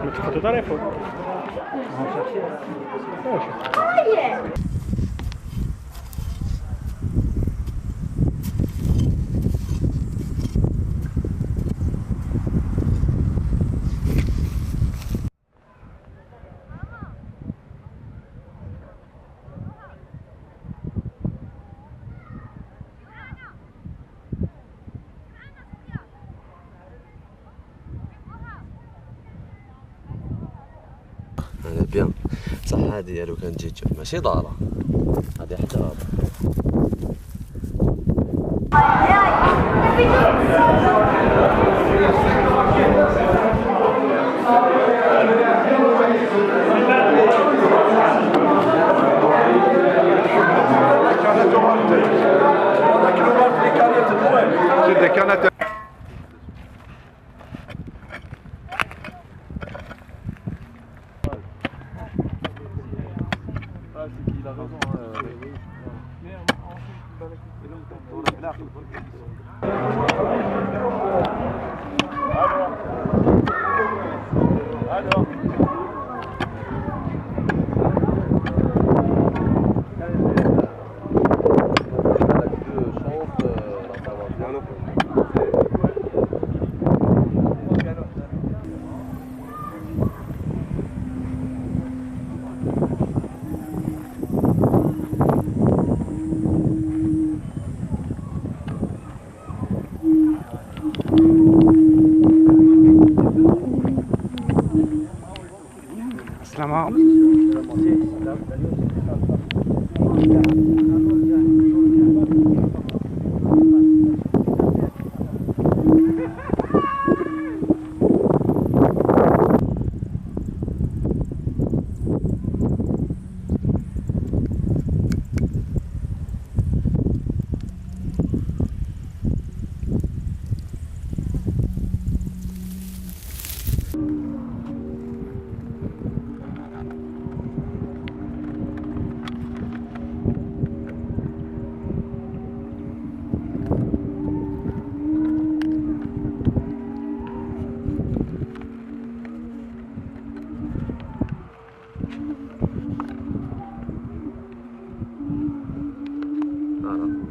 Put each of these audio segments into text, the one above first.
Metti foto telefono. أنا بيان صح. هادي لو كانت تجي ماشي دارة، هادي حتى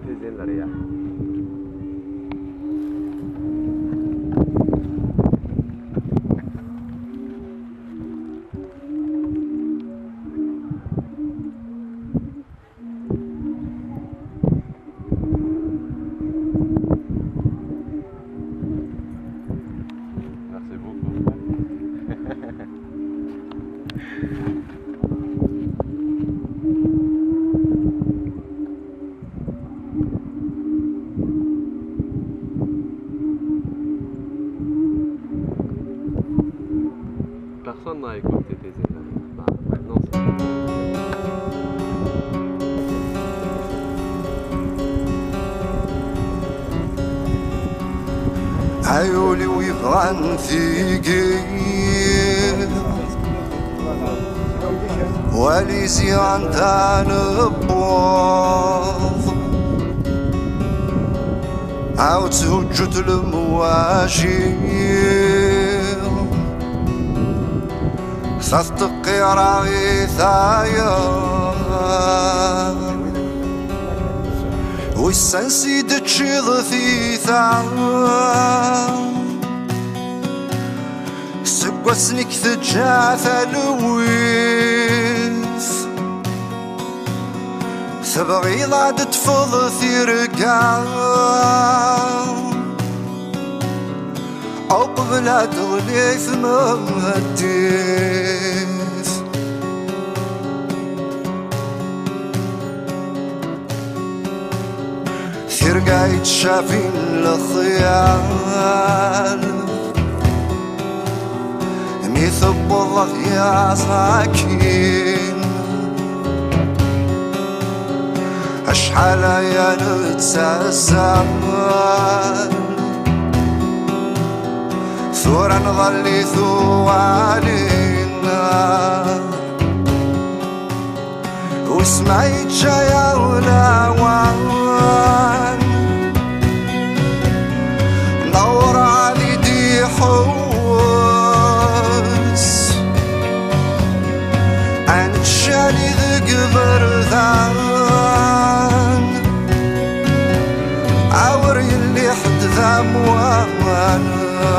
تيزي نلريح. Merci beaucoup. Personne n'a écouté Tizi N'Leryah. Non, عيوني ويبغى فيكي وليزي عند نبوظ عاود توجد المواجير صدقي راغي ثايا والسنسي تشيض في ثايا سقوسنك تجاث لويس تبغي ضاد تفض في رقا أو قبل تغلي ثمام هديث في رقا يتشافين الخيال ميثب الله يا ساكين أشحال يا نتساسال ثورا نظلي ثوالينا وسمعي جايا ولاوان نور علي دي عاور يلي حد ذا موانس